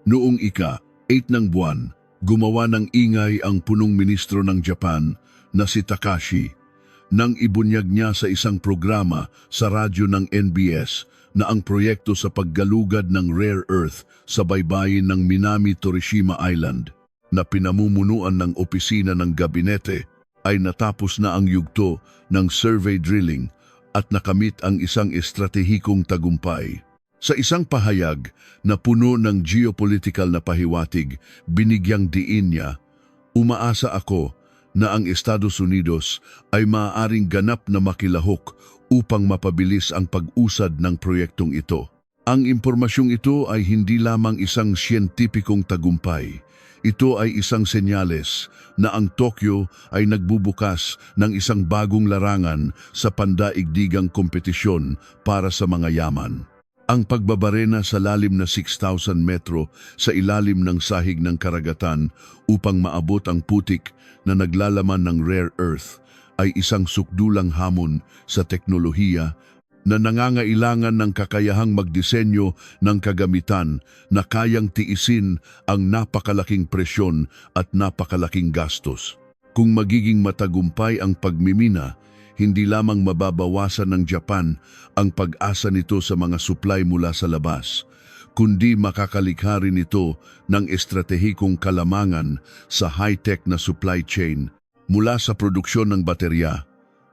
Noong ika-8 ng buwan, gumawa ng ingay ang punong ministro ng Japan na si Takashi nang ibunyag niya sa isang programa sa radyo ng NBS na ang proyekto sa paggalugad ng rare earth sa baybayin ng Minami Torishima Island na pinamumunuan ng opisina ng gabinete ay natapos na ang yugto ng survey drilling at nakamit ang isang estratehikong tagumpay. Sa isang pahayag na puno ng geopolitical na pahiwatig, binigyang diin niya, "Umaasa ako na ang Estados Unidos ay maaaring ganap na makilahok upang mapabilis ang pag-usad ng proyektong ito." Ang impormasyong ito ay hindi lamang isang siyentipikong tagumpay. Ito ay isang senyales na ang Tokyo ay nagbubukas ng isang bagong larangan sa pandaigdigang kompetisyon para sa mga yaman. Ang pagbabarena sa lalim na 6,000 metro sa ilalim ng sahig ng karagatan upang maabot ang putik na naglalaman ng rare earth ay isang sukdulang hamon sa teknolohiya na nangangailangan ng kakayahang magdisenyo ng kagamitan na kayang tiisin ang napakalaking presyon at napakalaking gastos. Kung magiging matagumpay ang pagmimina, hindi lamang mababawasan ng Japan ang pag-asa nito sa mga supply mula sa labas, kundi makakalikha rin ito ng estratehikong kalamangan sa high-tech na supply chain mula sa produksyon ng baterya,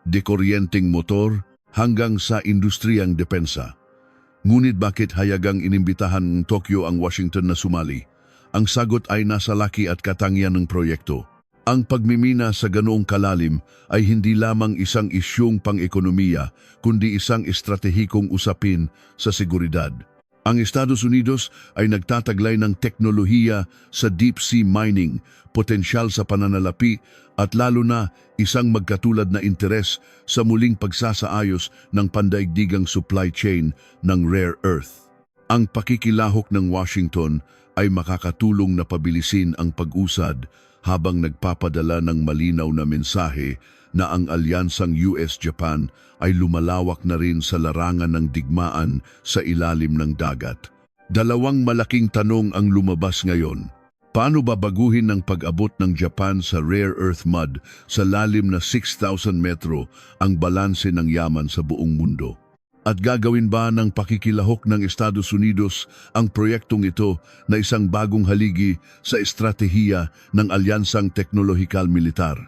dekuryenteng motor, hanggang sa industriyang depensa. Ngunit bakit hayagang inimbitahan ng Tokyo ang Washington na sumali? Ang sagot ay nasa laki at katangian ng proyekto. Ang pagmimina sa ganoong kalalim ay hindi lamang isang isyung pang-ekonomiya, kundi isang estratehikong usapin sa seguridad. Ang Estados Unidos ay nagtataglay ng teknolohiya sa deep sea mining, potensyal sa pananalapi at lalo na isang magkatulad na interes sa muling pagsasaayos ng pandaigdigang supply chain ng rare earth. Ang pakikilahok ng Washington ay makakatulong na pabilisin ang pag-usad habang nagpapadala ng malinaw na mensahe na ang alyansang US-Japan ay lumalawak na rin sa larangan ng digmaan sa ilalim ng dagat. Dalawang malaking tanong ang lumabas ngayon. Paano babaguhin ng pag-abot ng Japan sa rare earth mud sa lalim na 6,000 metro ang balanse ng yaman sa buong mundo? At gagawin ba ng pakikilahok ng Estados Unidos ang proyektong ito na isang bagong haligi sa estratehiya ng alyansang teknolohikal militar?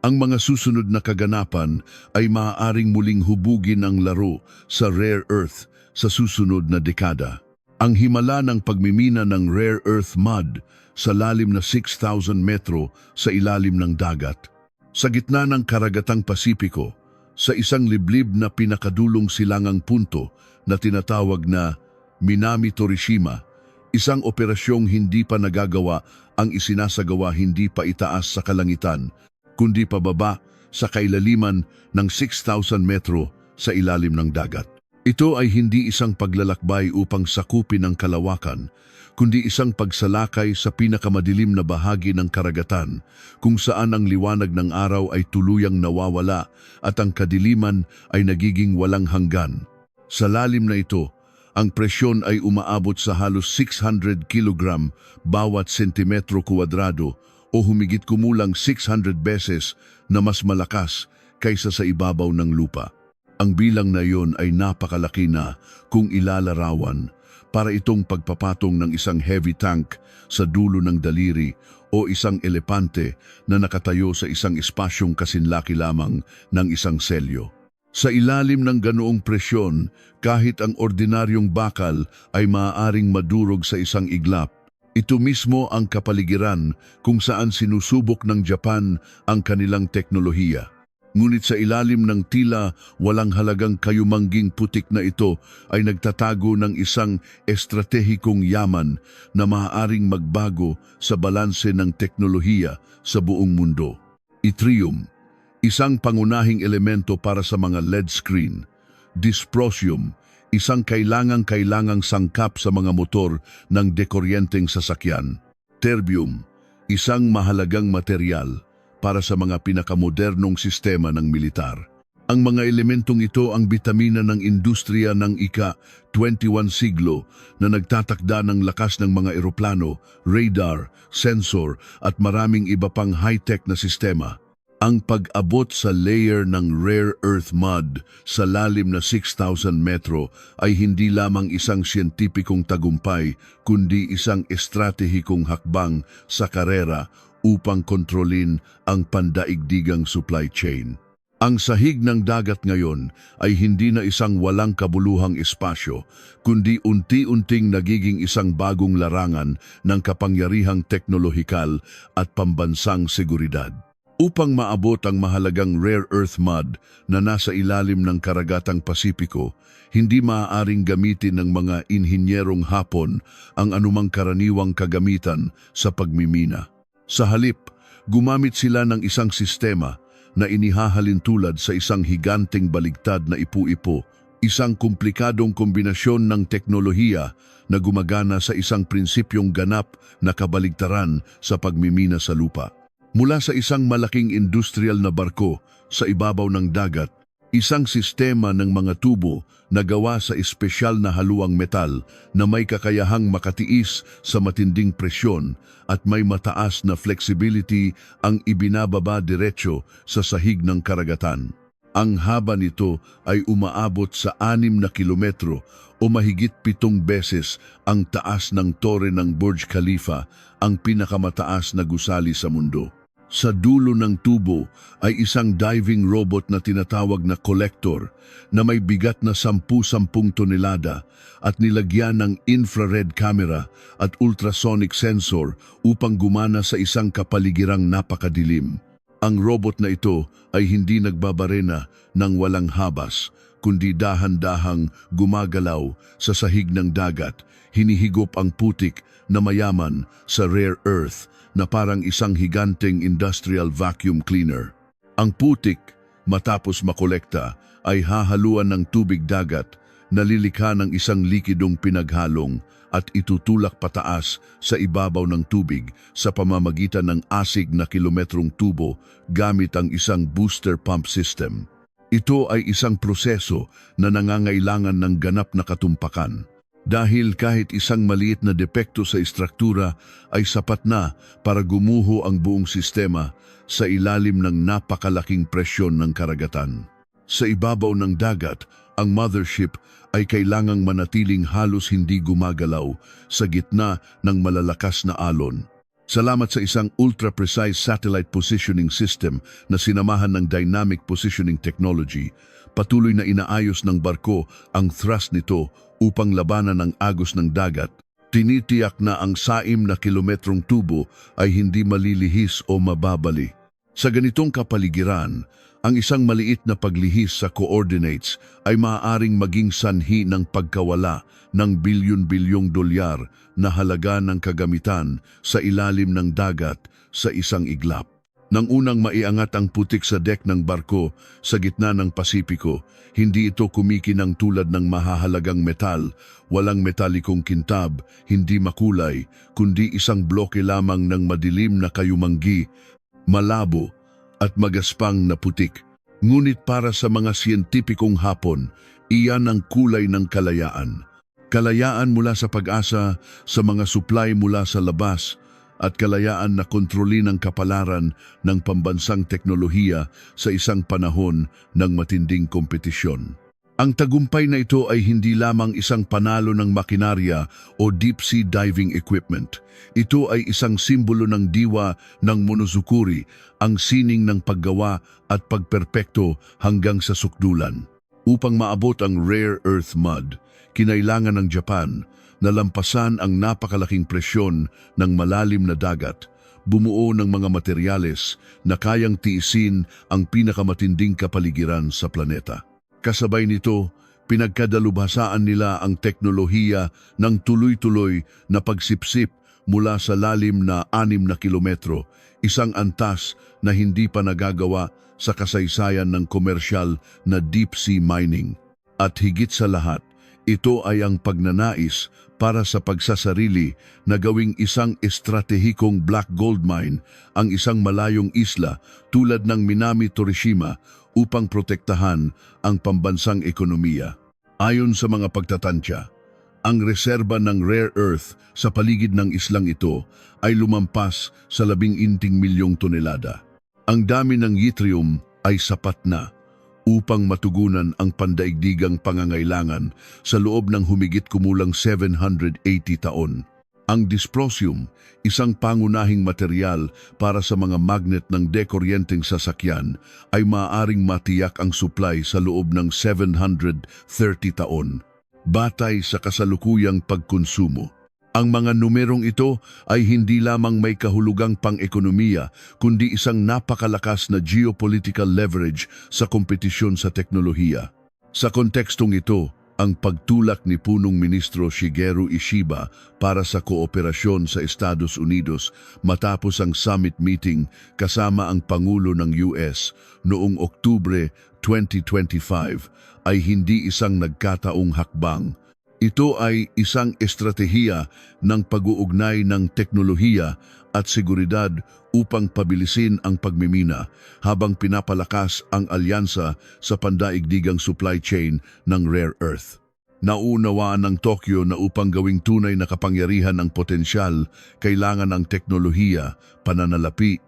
Ang mga susunod na kaganapan ay maaaring muling hubugin ang laro sa rare earth sa susunod na dekada. Ang himala ng pagmimina ng rare earth mud sa lalim na 6,000 metro sa ilalim ng dagat. Sa gitna ng karagatang Pasipiko, sa isang liblib na pinakadulong silangang punto na tinatawag na Minami Torishima, isang operasyong hindi pa nagagawa ang isinasagawa hindi pa itaas sa kalangitan, kundi pababa sa kailaliman ng 6,000 metro sa ilalim ng dagat. Ito ay hindi isang paglalakbay upang sakupin ang kalawakan, kundi isang pagsalakay sa pinakamadilim na bahagi ng karagatan kung saan ang liwanag ng araw ay tuluyang nawawala at ang kadiliman ay nagiging walang hanggan. Sa lalim na ito, ang presyon ay umaabot sa halos 600 kilogram bawat sentimetro kuwadrado o humigit kumulang 600 beses na mas malakas kaysa sa ibabaw ng lupa. Ang bilang na iyon ay napakalaki na kung ilalarawan para itong pagpapatong ng isang heavy tank sa dulo ng daliri o isang elepante na nakatayo sa isang espasyong kasinlaki lamang ng isang selyo. Sa ilalim ng ganoong presyon, kahit ang ordinaryong bakal ay maaaring madurog sa isang iglap. Ito mismo ang kapaligiran kung saan sinusubok ng Japan ang kanilang teknolohiya. Ngunit sa ilalim ng tila walang halagang kayumangging putik na ito ay nagtatago ng isang estratehikong yaman na maaaring magbago sa balanse ng teknolohiya sa buong mundo. Yttrium, isang pangunahing elemento para sa mga LED screen. Dysprosium, isang kailangang sangkap sa mga motor ng dekuryenteng sasakyan. Terbium, isang mahalagang material para sa mga pinakamodernong sistema ng militar. Ang mga elementong ito ang bitamina ng industriya ng ika-21 siglo na nagtatakda ng lakas ng mga eroplano, radar, sensor at maraming iba pang high-tech na sistema. Ang pag-abot sa layer ng rare earth mud sa lalim na 6,000 metro ay hindi lamang isang siyentipikong tagumpay kundi isang estratehikong hakbang sa karera upang kontrolin ang pandaigdigang supply chain. Ang sahig ng dagat ngayon ay hindi na isang walang kabuluhang espasyo, kundi unti-unting nagiging isang bagong larangan ng kapangyarihang teknolohikal at pambansang seguridad. Upang maabot ang mahalagang rare earth mud na nasa ilalim ng karagatang Pasipiko, hindi maaaring gamitin ng mga inhinyerong Hapon ang anumang karaniwang kagamitan sa pagmimina. Sa halip, gumamit sila ng isang sistema na inihahalin tulad sa isang higanteng baligtad na ipu-ipo, isang komplikadong kombinasyon ng teknolohiya na gumagana sa isang prinsipyong ganap na kabaligtaran sa pagmimina sa lupa. Mula sa isang malaking industrial na barko sa ibabaw ng dagat, isang sistema ng mga tubo na gawa sa espesyal na haluang metal na may kakayahang makatiis sa matinding presyon at may mataas na flexibility ang ibinababa diretso sa sahig ng karagatan. Ang haba nito ay umaabot sa 6 na kilometro o mahigit 7 beses ang taas ng tore ng Burj Khalifa, ang pinakamataas na gusali sa mundo. Sa dulo ng tubo ay isang diving robot na tinatawag na collector na may bigat na 10 tonelada at nilagyan ng infrared camera at ultrasonic sensor upang gumana sa isang kapaligirang napakadilim. Ang robot na ito ay hindi nagbabarena ng walang habas, kundi dahan-dahang gumagalaw sa sahig ng dagat, hinihigop ang putik na mayaman sa rare earth na parang isang higanteng industrial vacuum cleaner. Ang putik, matapos makolekta, ay hahaluan ng tubig dagat, nalilikha ng isang likidong pinaghalong at itutulak pataas sa ibabaw ng tubig sa pamamagitan ng asig na kilometrong tubo gamit ang isang booster pump system. Ito ay isang proseso na nangangailangan ng ganap na katumpakan. Dahil kahit isang maliit na depekto sa istruktura ay sapat na para gumuho ang buong sistema sa ilalim ng napakalaking presyon ng karagatan. Sa ibabaw ng dagat, ang mothership ay kailangang manatiling halos hindi gumagalaw sa gitna ng malalakas na alon. Salamat sa isang ultra-precise satellite positioning system na sinamahan ng dynamic positioning technology, patuloy na inaayos ng barko ang thrust nito upang labanan ang agos ng dagat. Tinitiyak na ang 6 na kilometrong tubo ay hindi malilihis o mababali. Sa ganitong kapaligiran, ang isang maliit na paglihis sa coordinates ay maaaring maging sanhi ng pagkawala ng bilyon-bilyong dolyar na halaga ng kagamitan sa ilalim ng dagat sa isang iglap. Nang unang maiangat ang putik sa deck ng barko sa gitna ng Pasipiko, hindi ito kumikinang tulad ng mahahalagang metal, walang metalikong kintab, hindi makulay, kundi isang bloke lamang ng madilim na kayumanggi, malabo at magaspang na putik. Ngunit para sa mga siyentipikong Hapon, iyan ang kulay ng kalayaan. Kalayaan mula sa pag-asa, sa mga supply mula sa labas, at kalayaan na kontrolin ang kapalaran ng pambansang teknolohiya sa isang panahon ng matinding kompetisyon. Ang tagumpay na ito ay hindi lamang isang panalo ng makinarya o deep-sea diving equipment. Ito ay isang simbolo ng diwa ng Monozukuri, ang sining ng paggawa at pagperpekto hanggang sa sukdulan. Upang maabot ang rare earth mud, kinailangan ng Japan na lampasan ang napakalaking presyon ng malalim na dagat, bumuo ng mga materyales na kayang tiisin ang pinakamatinding kapaligiran sa planeta. Kasabay nito, pinagkadalubhasaan nila ang teknolohiya ng tuloy-tuloy na pagsipsip mula sa lalim na 6 na kilometro, isang antas na hindi pa nagagawa sa kasaysayan ng komersyal na deep-sea mining. At higit sa lahat, ito ay ang pagnanais para sa pagsasarili na gawing isang estratehikong black gold mine ang isang malayong isla tulad ng Minami Torishima upang protektahan ang pambansang ekonomiya. Ayon sa mga pagtatantya, ang reserba ng rare earth sa paligid ng islang ito ay lumampas sa 11 milyong tonelada. Ang dami ng yttrium ay sapat na upang matugunan ang pandaigdigang pangangailangan sa loob ng humigit kumulang 780 taon. Ang dysprosium, isang pangunahing material para sa mga magnet ng dekuryenteng sasakyan, ay maaaring matiyak ang supply sa loob ng 730 taon, batay sa kasalukuyang pagkonsumo. Ang mga numerong ito ay hindi lamang may kahulugang pang-ekonomiya, kundi isang napakalakas na geopolitical leverage sa kompetisyon sa teknolohiya. Sa kontekstong ito, ang pagtulak ni Punong Ministro Shigeru Ishiba para sa kooperasyon sa Estados Unidos matapos ang summit meeting kasama ang Pangulo ng US noong Oktubre 2025 ay hindi isang nagkataong hakbang. Ito ay isang estratehiya ng pag-uugnay ng teknolohiya at seguridad upang pabilisin ang pagmimina habang pinapalakas ang alyansa sa pandaigdigang supply chain ng rare earth. Naunawaan ng Tokyo na upang gawing tunay na kapangyarihan ang potensyal, kailangan ng teknolohiya, pananalapi,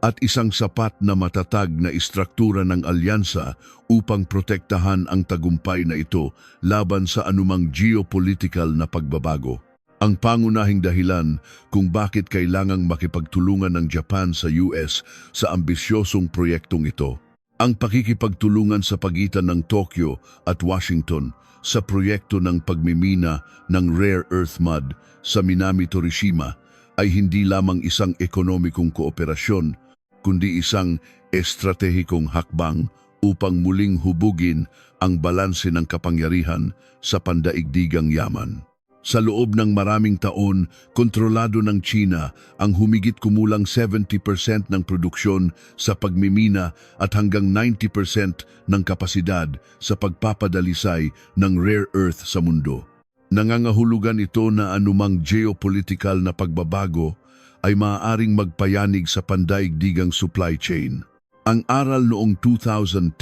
at isang sapat na matatag na istruktura ng alyansa upang protektahan ang tagumpay na ito laban sa anumang geopolitical na pagbabago. Ang pangunahing dahilan kung bakit kailangang makipagtulungan ng Japan sa US sa ambisyosong proyektong ito. Ang pakikipagtulungan sa pagitan ng Tokyo at Washington sa proyekto ng pagmimina ng rare earth mud sa Minami-Torishima ay hindi lamang isang ekonomikong kooperasyon, kundi isang estratehikong hakbang upang muling hubugin ang balanse ng kapangyarihan sa pandaigdigang yaman. Sa loob ng maraming taon, kontrolado ng China ang humigit kumulang 70% ng produksyon sa pagmimina at hanggang 90% ng kapasidad sa pagpapadalisay ng rare earth sa mundo. Nangangahulugan ito na anumang geopolitical na pagbabago ay maaaring magpayanig sa pandaigdigang supply chain. Ang aral noong 2010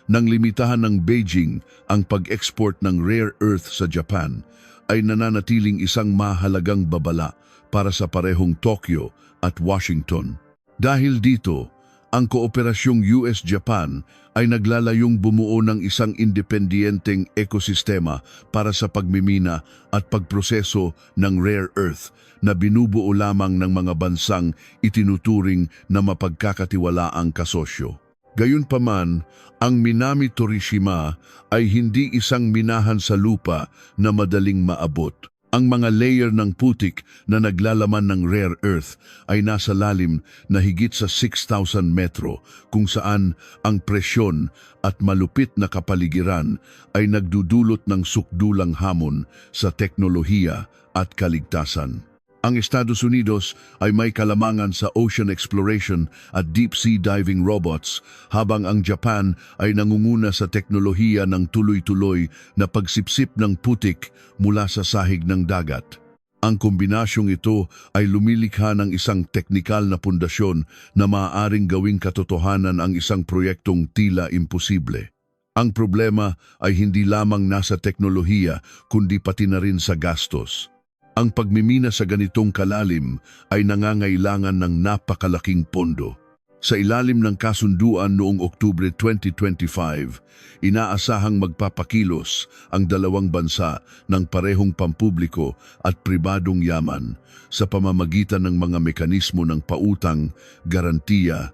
nang limitahan ng Beijing ang pag-export ng rare earth sa Japan ay nananatiling isang mahalagang babala para sa parehong Tokyo at Washington. Dahil dito, ang kooperasyong US-Japan ay naglalayong bumuo ng isang independenteng ekosistema para sa pagmimina at pagproseso ng rare earth na binubuo lamang ng mga bansang itinuturing na mapagkakatiwalaang kasosyo. Gayunpaman, ang Minami-Torishima ay hindi isang minahan sa lupa na madaling maabot. Ang mga layer ng putik na naglalaman ng rare earth ay nasa lalim na higit sa 6,000 metro kung saan ang presyon at malupit na kapaligiran ay nagdudulot ng sukdulang hamon sa teknolohiya at kaligtasan. Ang Estados Unidos ay may kalamangan sa ocean exploration at deep-sea diving robots, habang ang Japan ay nangunguna sa teknolohiya ng tuloy-tuloy na pagsipsip ng putik mula sa sahig ng dagat. Ang kombinasyong ito ay lumilikha ng isang teknikal na pundasyon na maaaring gawing katotohanan ang isang proyektong tila imposible. Ang problema ay hindi lamang nasa teknolohiya kundi pati na rin sa gastos. Ang pagmimina sa ganitong kalalim ay nangangailangan ng napakalaking pondo. Sa ilalim ng kasunduan noong Oktubre 2025, inaasahang magpapakilos ang dalawang bansa ng parehong pampubliko at pribadong yaman sa pamamagitan ng mga mekanismo ng pautang, garantiya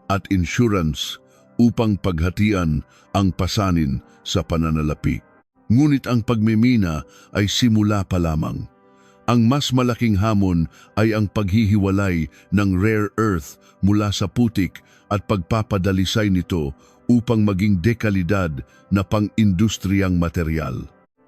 at insurance upang paghatian ang pasanin sa pananalapi. Ngunit ang pagmimina ay simula pa lamang. Ang mas malaking hamon ay ang paghihiwalay ng rare earth mula sa putik at pagpapadalisay nito upang maging dekalidad na pang-industriyang material.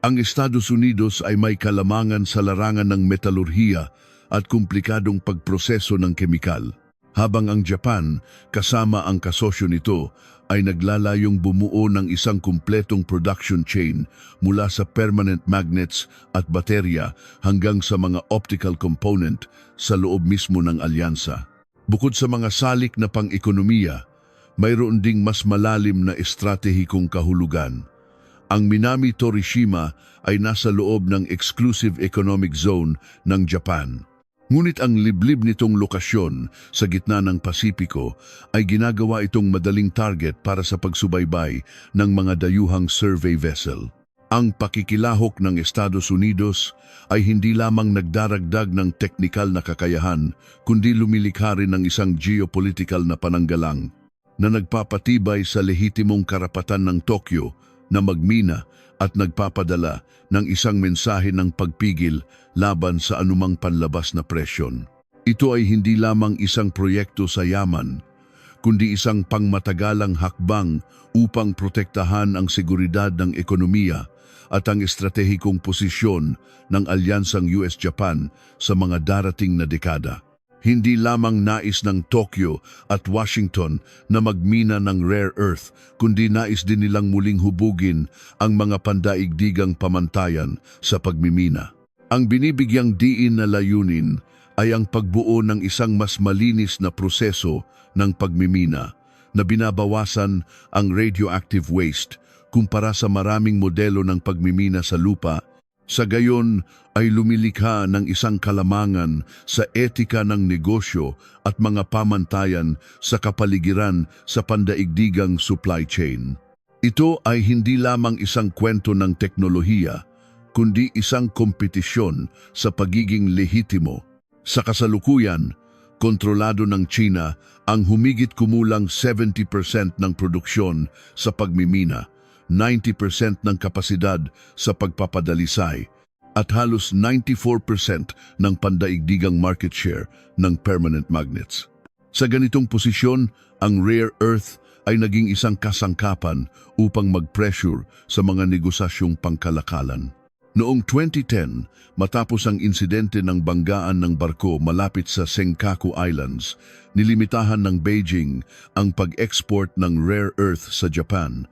Ang Estados Unidos ay may kalamangan sa larangan ng metalurhiya at komplikadong pagproseso ng kemikal, habang ang Japan, kasama ang kasosyo nito, ay naglalayong bumuo ng isang kumpletong production chain mula sa permanent magnets at baterya hanggang sa mga optical component sa loob mismo ng alyansa. Bukod sa mga salik na pang-ekonomiya, mayroon ding mas malalim na estratehikong kahulugan. Ang Minami Torishima ay nasa loob ng exclusive economic zone ng Japan. Ngunit ang liblib nitong lokasyon sa gitna ng Pasipiko ay ginagawa itong madaling target para sa pagsubaybay ng mga dayuhang survey vessel. Ang pakikilahok ng Estados Unidos ay hindi lamang nagdaragdag ng teknikal na kakayahan, kundi lumilikha rin ng isang geopolitical na pananggalang na nagpapatibay sa lehitimong karapatan ng Tokyo na magmina at nagpapadala ng isang mensahe ng pagpigil laban sa anumang panlabas na presyon. Ito ay hindi lamang isang proyekto sa yaman, kundi isang pangmatagalang hakbang upang protektahan ang seguridad ng ekonomiya at ang estratehikong posisyon ng alyansang US-Japan sa mga darating na dekada. Hindi lamang nais ng Tokyo at Washington na magmina ng rare earth, kundi nais din nilang muling hubugin ang mga pandaigdigang pamantayan sa pagmimina. Ang binibigyang diin na layunin ay ang pagbuo ng isang mas malinis na proseso ng pagmimina na binabawasan ang radioactive waste kumpara sa maraming modelo ng pagmimina sa lupa. Sa gayon ay lumilikha ng isang kalamangan sa etika ng negosyo at mga pamantayan sa kapaligiran sa pandaigdigang supply chain. Ito ay hindi lamang isang kwento ng teknolohiya, kundi isang kompetisyon sa pagiging lehitimo. Sa kasalukuyan, kontrolado ng China ang humigit kumulang 70% ng produksyon sa pagmimina, 90% ng kapasidad sa pagpapadalisay, at halos 94% ng pandaigdigang market share ng permanent magnets. Sa ganitong posisyon, ang rare earth ay naging isang kasangkapan upang mag-pressure sa mga negosasyong pangkalakalan. Noong 2010, matapos ang insidente ng banggaan ng barko malapit sa Senkaku Islands, nilimitahan ng Beijing ang pag-export ng rare earth sa Japan,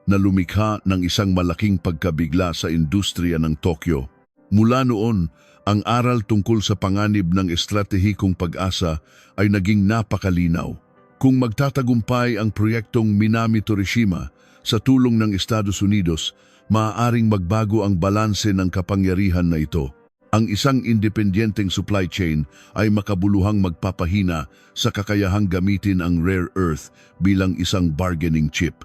na lumikha ng isang malaking pagkabigla sa industriya ng Tokyo. Mula noon, ang aral tungkol sa panganib ng estratehikong pag-asa ay naging napakalinaw. Kung magtatagumpay ang proyektong Minami Torishima sa tulong ng Estados Unidos, maaaring magbago ang balanse ng kapangyarihan na ito. Ang isang independyenteng supply chain ay makabuluhang magpapahina sa kakayahang gamitin ang rare earth bilang isang bargaining chip.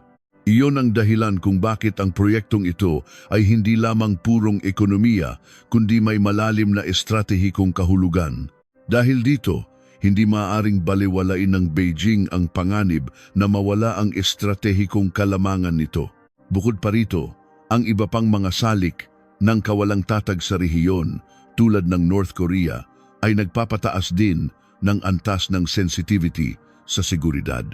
Iyon ang dahilan kung bakit ang proyektong ito ay hindi lamang purong ekonomiya, kundi may malalim na estratehikong kahulugan. Dahil dito, hindi maaaring balewalain ng Beijing ang panganib na mawala ang estratehikong kalamangan nito. Bukod pa rito, ang iba pang mga salik ng kawalang tatag sa rehiyon, tulad ng North Korea, ay nagpapataas din ng antas ng sensitivity sa seguridad.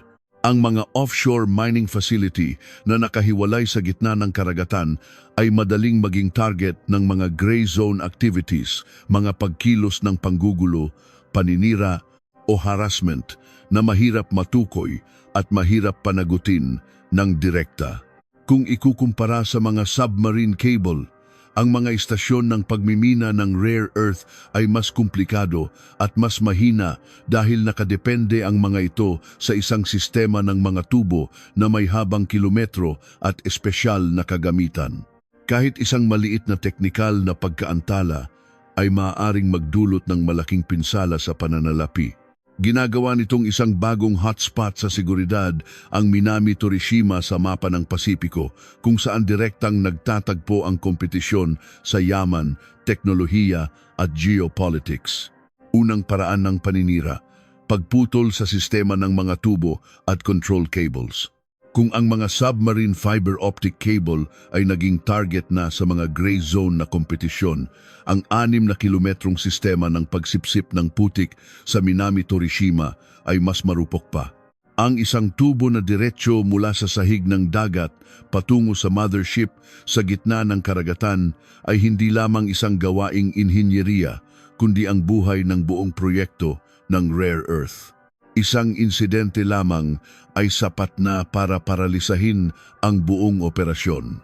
Ang mga offshore mining facility na nakahiwalay sa gitna ng karagatan ay madaling maging target ng mga gray zone activities, mga pagkilos ng panggugulo, paninira o harassment na mahirap matukoy at mahirap panagutin ng direkta. Kung ikukumpara sa mga submarine cable, ang mga istasyon ng pagmimina ng rare earth ay mas komplikado at mas mahina dahil nakadepende ang mga ito sa isang sistema ng mga tubo na may habang kilometro at espesyal na kagamitan. Kahit isang maliit na teknikal na pagkaantala ay maaaring magdulot ng malaking pinsala sa pananalapi. Ginagawa nitong isang bagong hotspot sa seguridad ang Minami Torishima sa mapa ng Pasipiko, kung saan direktang nagtatagpo ang kompetisyon sa yaman, teknolohiya at geopolitics. Unang paraan ng paninira, pagputol sa sistema ng mga tubo at control cables. Kung ang mga submarine fiber optic cable ay naging target na sa mga gray zone na kompetisyon, ang 6 na kilometrong sistema ng pagsipsip ng putik sa Minami Torishima ay mas marupok pa. Ang isang tubo na diretsyo mula sa sahig ng dagat patungo sa mothership sa gitna ng karagatan ay hindi lamang isang gawaing inhinyeriya, kundi ang buhay ng buong proyekto ng rare earth. Isang insidente lamang ay sapat na para paralisahin ang buong operasyon.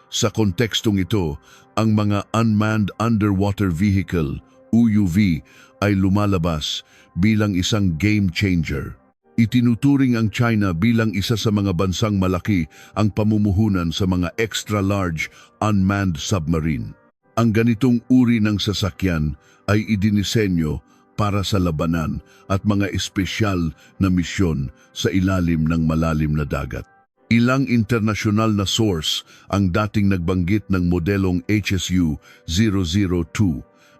Sa kontekstong ito, ang mga Unmanned Underwater Vehicle, UUV, ay lumalabas bilang isang game changer. Itinuturing ang China bilang isa sa mga bansang malaki ang pamumuhunan sa mga extra-large unmanned submarine. Ang ganitong uri ng sasakyan ay idinisenyo para sa labanan at mga espesyal na misyon sa ilalim ng malalim na dagat. Ilang internasyonal na source ang dating nagbanggit ng modelong HSU-002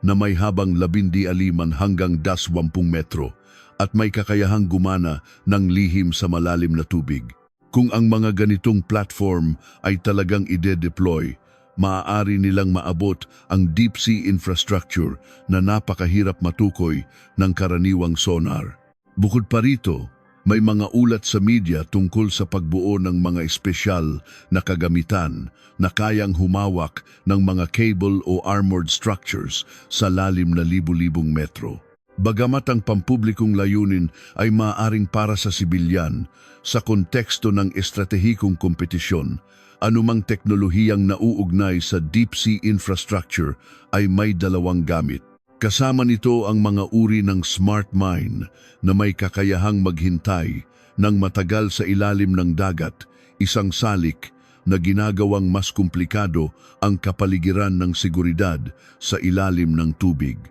na may habang 16 hanggang 20 metro at may kakayahang gumana ng lihim sa malalim na tubig. Kung ang mga ganitong platform ay talagang ide-deploy, maaari nilang maabot ang deep sea infrastructure na napakahirap matukoy ng karaniwang sonar. Bukod pa rito, may mga ulat sa media tungkol sa pagbuo ng mga espesyal na kagamitan na kayang humawak ng mga cable o armored structures sa lalim na libu-libong metro. Bagamat ang pampublikong layunin ay maaaring para sa sibilyan, sa konteksto ng estratehikong kompetisyon, anumang teknolohiyang nauugnay sa deep sea infrastructure ay may dalawang gamit. Kasama nito ang mga uri ng smart mine na may kakayahang maghintay ng matagal sa ilalim ng dagat, isang salik na ginagawang mas komplikado ang kapaligiran ng seguridad sa ilalim ng tubig.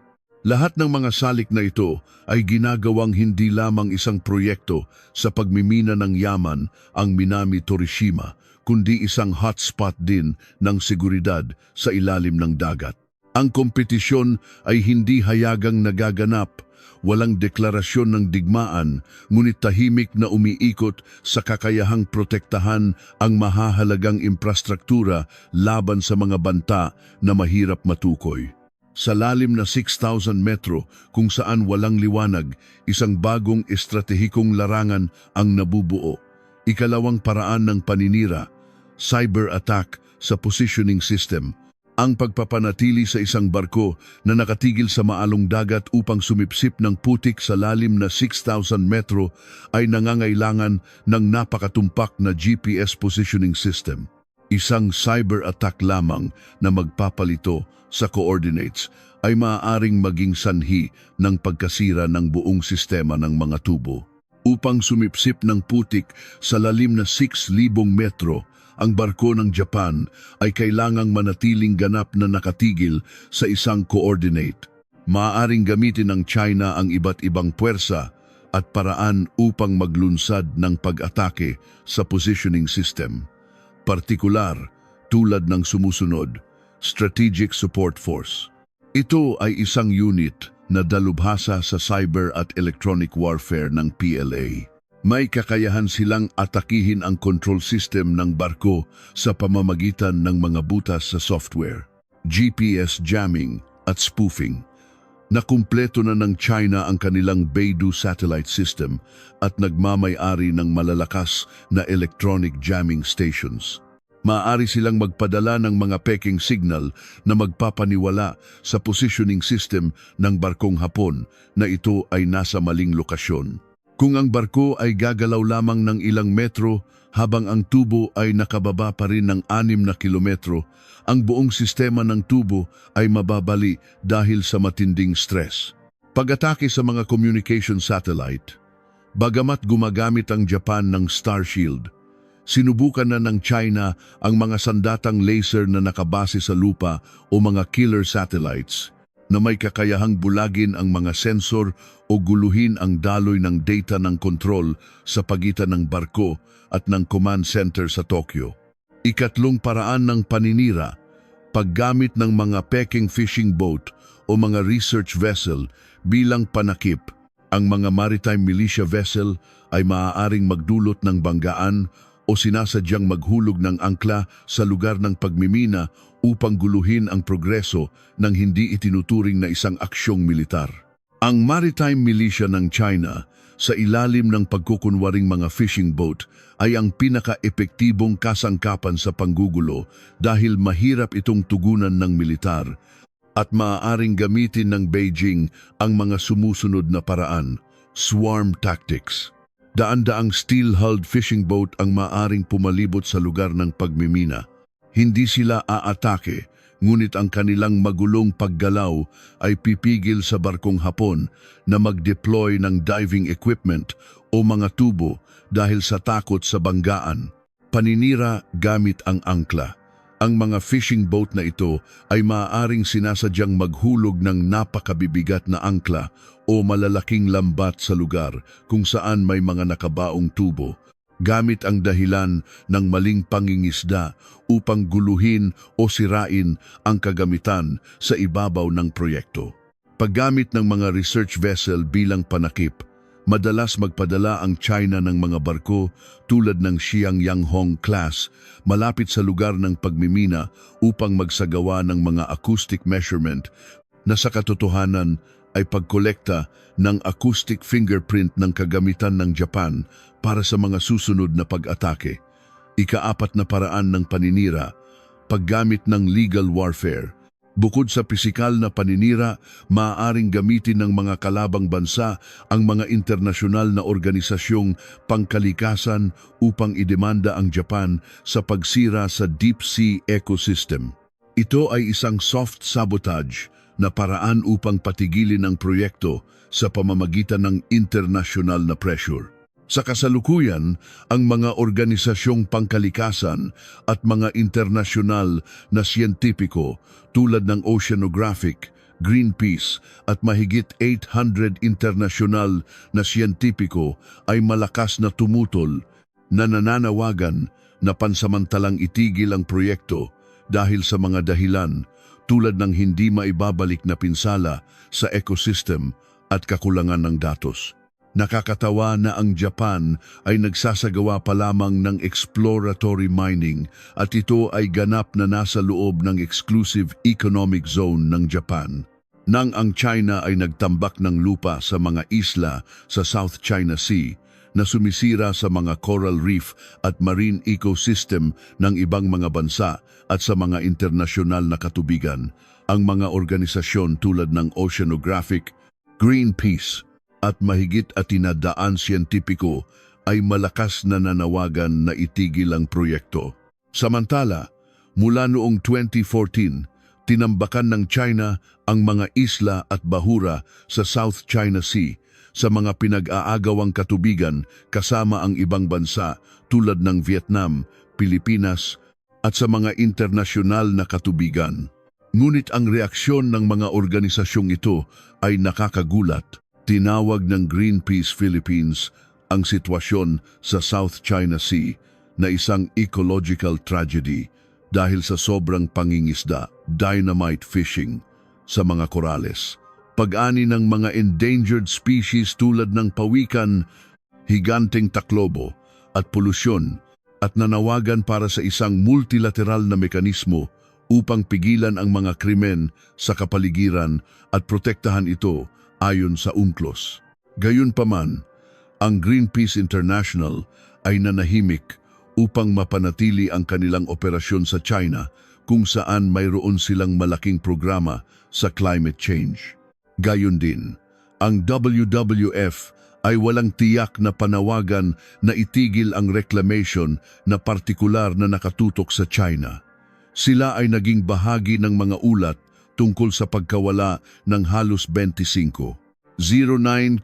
Lahat ng mga salik na ito ay ginagawang hindi lamang isang proyekto sa pagmimina ng yaman ang Minami Torishima, kundi isang hotspot din ng seguridad sa ilalim ng dagat. Ang kompetisyon ay hindi hayagang nagaganap, walang deklarasyon ng digmaan, ngunit tahimik na umiikot sa kakayahang protektahan ang mahahalagang infrastruktura laban sa mga banta na mahirap matukoy. Sa lalim na 6,000 metro kung saan walang liwanag, isang bagong estratehikong larangan ang nabubuo. Ikalawang paraan ng paninira, cyber attack sa positioning system. Ang pagpapanatili sa isang barko na nakatigil sa maalong dagat upang sumipsip ng putik sa lalim na 6,000 metro ay nangangailangan ng napakatumpak na GPS positioning system. Isang cyber attack lamang na magpapalito sa coordinates ay maaaring maging sanhi ng pagkasira ng buong sistema ng mga tubo. Upang sumipsip ng putik sa lalim na 6,000 metro, ang barko ng Japan ay kailangang manatiling ganap na nakatigil sa isang coordinate. Maaaring gamitin ng China ang iba't ibang puwersa at paraan upang maglunsad ng pag-atake sa positioning system. Partikular, tulad ng sumusunod, Strategic Support Force. Ito ay isang unit na dalubhasa sa cyber at electronic warfare ng PLA. May kakayahan silang atakihin ang control system ng barko sa pamamagitan ng mga butas sa software, GPS jamming at spoofing. Nakumpleto na ng China ang kanilang Beidou satellite system at nagmamay-ari ng malalakas na electronic jamming stations. Maaari silang magpadala ng mga peking signal na magpapaniwala sa positioning system ng barkong Hapon na ito ay nasa maling lokasyon. Kung ang barko ay gagalaw lamang ng ilang metro habang ang tubo ay nakababa pa rin ng 6 na kilometro, ang buong sistema ng tubo ay mababali dahil sa matinding stress. Pag-atake sa mga communication satellite, bagamat gumagamit ang Japan ng Star Shield, sinubukan na ng China ang mga sandatang laser na nakabase sa lupa o mga killer satellites na may kakayahang bulagin ang mga sensor o guluhin ang daloy ng data ng kontrol sa pagitan ng barko at ng command center sa Tokyo. Ikatlong paraan ng paninira, paggamit ng mga peking fishing boat o mga research vessel bilang panakip. Ang mga maritime militia vessel ay maaaring magdulot ng banggaan o sinasadyang maghulog ng angkla sa lugar ng pagmimina upang guluhin ang progreso ng hindi itinuturing na isang aksyong militar. Ang maritime militia ng China sa ilalim ng pagkukunwaring mga fishing boat ay ang pinaka-epektibong kasangkapan sa panggugulo dahil mahirap itong tugunan ng militar at maaaring gamitin ng Beijing ang mga sumusunod na paraan, swarm tactics. Daan-daang steel-hulled fishing boat ang maaaring pumalibot sa lugar ng pagmimina. Hindi sila aatake, ngunit ang kanilang magulong paggalaw ay pipigil sa barkong Hapon na mag-deploy ng diving equipment o mga tubo dahil sa takot sa banggaan. Paninira gamit ang angkla. Ang mga fishing boat na ito ay maaaring sinasadyang maghulog ng napakabibigat na angkla o malalaking lambat sa lugar kung saan may mga nakabaong tubo, gamit ang dahilan ng maling pangingisda upang guluhin o sirain ang kagamitan sa ibabaw ng proyekto. Paggamit ng mga research vessel bilang panakip, madalas magpadala ang China ng mga barko tulad ng Xiangyang class malapit sa lugar ng pagmimina upang magsagawa ng mga acoustic measurement na sa katotohanan ay pagkolekta ng acoustic fingerprint ng kagamitan ng Japan para sa mga susunod na pag-atake. Ikaapat na paraan ng paninira, paggamit ng legal warfare. Bukod sa pisikal na paninira, maaaring gamitin ng mga kalabang bansa ang mga internasyonal na organisasyong pangkalikasan upang idemanda ang Japan sa pagsira sa deep sea ecosystem. Ito ay isang soft sabotage na paraan upang patigilin ang proyekto sa pamamagitan ng internasyonal na pressure. Sa kasalukuyan, ang mga organisasyong pangkalikasan at mga internasyonal na siyentipiko tulad ng Oceanographic, Greenpeace at mahigit 800 internasyonal na siyentipiko ay malakas na tumutol na nananawagan na pansamantalang itigil ang proyekto dahil sa mga dahilan tulad ng hindi maibabalik na pinsala sa ecosystem at kakulangan ng datos. Nakakatawa na ang Japan ay nagsasagawa pa lamang ng exploratory mining at ito ay ganap na nasa loob ng exclusive economic zone ng Japan. Nang ang China ay nagtambak ng lupa sa mga isla sa South China Sea na sumisira sa mga coral reef at marine ecosystem ng ibang mga bansa at sa mga internasyonal na katubigan, ang mga organisasyon tulad ng Oceanographic, Greenpeace, at mahigit at tinadaan siyentipiko ay malakas na nanawagan na itigil ang proyekto. Samantala, mula noong 2014, tinambakan ng China ang mga isla at bahura sa South China Sea sa mga pinag-aagawang katubigan kasama ang ibang bansa tulad ng Vietnam, Pilipinas at sa mga internasyonal na katubigan. Ngunit ang reaksyon ng mga organisasyong ito ay nakakagulat. Tinawag ng Greenpeace Philippines ang sitwasyon sa South China Sea na isang ecological tragedy dahil sa sobrang pangingisda, dynamite fishing sa mga korales, pag-ani ng mga endangered species tulad ng pawikan, higanteng taklobo at polusyon, at nanawagan para sa isang multilateral na mekanismo upang pigilan ang mga krimen sa kapaligiran at protektahan ito ayon sa UNCLOS. Gayunpaman, ang Greenpeace International ay nanahimik upang mapanatili ang kanilang operasyon sa China kung saan mayroon silang malaking programa sa climate change. Gayon din, ang WWF ay walang tiyak na panawagan na itigil ang reclamation na partikular na nakatutok sa China. Sila ay naging bahagi ng mga ulat tungkol sa pagkawala ng halos 25.09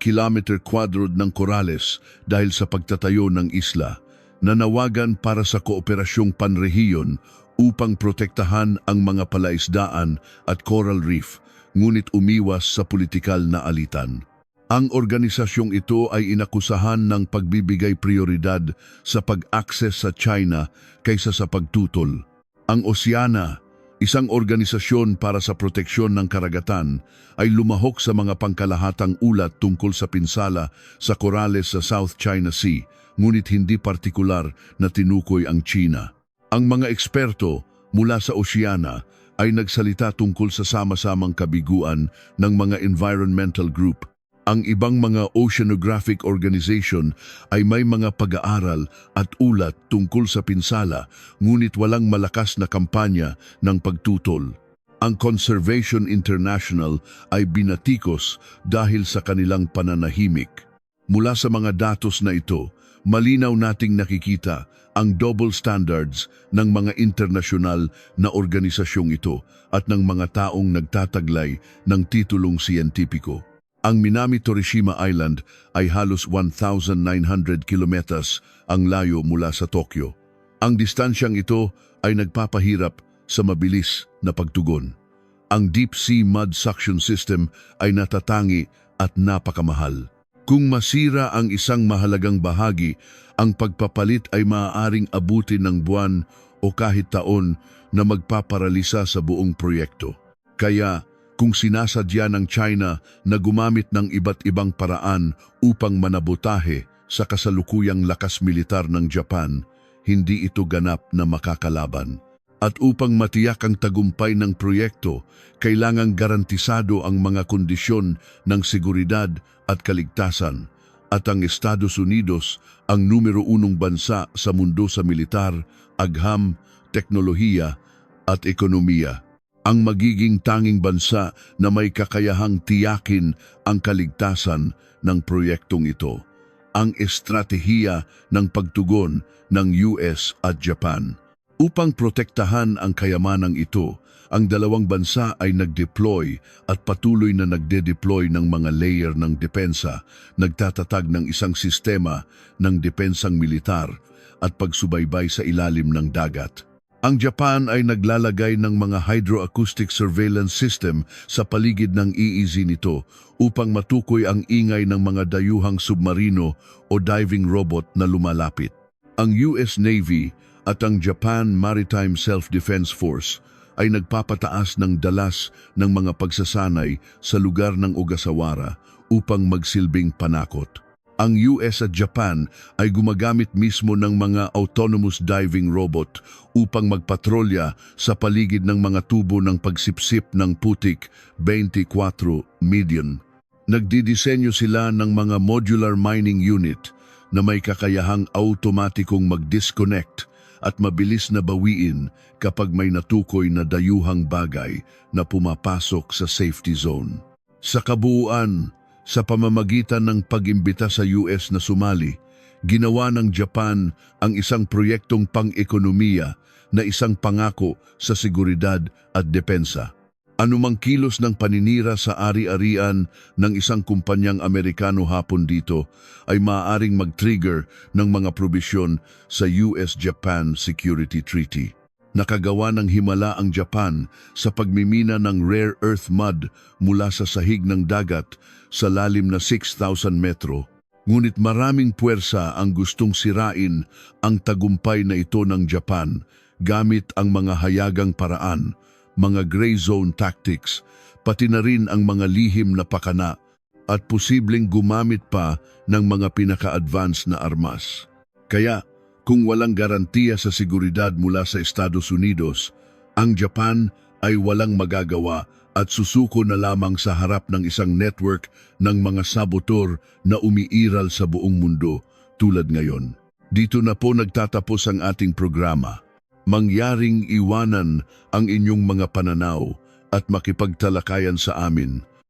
kilometer quadrod ng korales dahil sa pagtatayo ng isla, nanawagan para sa kooperasyong panrehiyon upang protektahan ang mga palaisdaan at coral reef, ngunit umiwas sa politikal na alitan. Ang organisasyong ito ay inakusahan ng pagbibigay prioridad sa pag-akses sa China kaysa sa pagtutol. Ang Oceana, isang organisasyon para sa proteksyon ng karagatan, ay lumahok sa mga pangkalahatang ulat tungkol sa pinsala sa korales sa South China Sea, ngunit hindi partikular na tinukoy ang China. Ang mga eksperto mula sa Oceana ay nagsalita tungkol sa sama-samang kabiguan ng mga environmental group. Ang ibang mga oceanographic organization ay may mga pag-aaral at ulat tungkol sa pinsala, ngunit walang malakas na kampanya ng pagtutol. Ang Conservation International ay binatikos dahil sa kanilang pananahimik. Mula sa mga datos na ito, malinaw nating nakikita ang double standards ng mga internasyonal na organisasyong ito at ng mga taong nagtataglay ng titulong siyentipiko. Ang Minami-Torishima Island ay halos 1,900 kilometers ang layo mula sa Tokyo. Ang distansyang ito ay nagpapahirap sa mabilis na pagtugon. Ang deep sea mud suction system ay natatangi at napakamahal. Kung masira ang isang mahalagang bahagi, ang pagpapalit ay maaaring abutin ng buwan o kahit taon na magpaparalisa sa buong proyekto. Kaya, kung sinasadya ng China na gumamit ng iba't ibang paraan upang manabotahe sa kasalukuyang lakas militar ng Japan, hindi ito ganap na makakalaban. At upang matiyak ang tagumpay ng proyekto, kailangang garantisado ang mga kondisyon ng seguridad at kaligtasan, at ang Estados Unidos ang numero 1 bansa sa mundo sa militar, agham, teknolohiya at ekonomiya. Ang magiging tanging bansa na may kakayahang tiyakin ang kaligtasan ng proyektong ito. Ang estratehiya ng pagtugon ng US at Japan. Upang protektahan ang kayamanang ito, ang dalawang bansa ay nag-deploy at patuloy na nagde-deploy ng mga layer ng depensa, nagtatatag ng isang sistema ng depensang militar at pagsubaybay sa ilalim ng dagat. Ang Japan ay naglalagay ng mga hydroacoustic surveillance system sa paligid ng EEZ nito upang matukoy ang ingay ng mga dayuhang submarino o diving robot na lumalapit. Ang US Navy at ang Japan Maritime Self-Defense Force ay nagpapataas ng dalas ng mga pagsasanay sa lugar ng Ogasawara upang magsilbing panakot. Ang US at Japan ay gumagamit mismo ng mga autonomous diving robot upang magpatrolya sa paligid ng mga tubo ng pagsipsip ng putik 24 million. Nagdidisenyo sila ng mga modular mining unit na may kakayahang automatikong mag-disconnect at mabilis na bawiin kapag may natukoy na dayuhang bagay na pumapasok sa safety zone. Sa kabuuan, sa pamamagitan ng pag-imbita sa US na sumali, ginawa ng Japan ang isang proyektong pang-ekonomiya na isang pangako sa seguridad at depensa. Anumang kilos ng paninira sa ari-arian ng isang kumpanyang Amerikano-Hapon dito ay maaaring mag-trigger ng mga probisyon sa US-Japan Security Treaty. Nakagawa ng himala ang Japan sa pagmimina ng rare earth mud mula sa sahig ng dagat sa lalim na 6,000 metro. Ngunit maraming puwersa ang gustong sirain ang tagumpay na ito ng Japan gamit ang mga hayagang paraan, mga gray zone tactics, pati na rin ang mga lihim na pakana at posibleng gumamit pa ng mga pinaka-advance na armas. Kaya, kung walang garantiya sa seguridad mula sa Estados Unidos, ang Japan ay walang magagawa at susuko na lamang sa harap ng isang network ng mga sabotor na umiiral sa buong mundo tulad ngayon. Dito na po nagtatapos ang ating programa. Mangyaring iwanan ang inyong mga pananaw at makipagtalakayan sa amin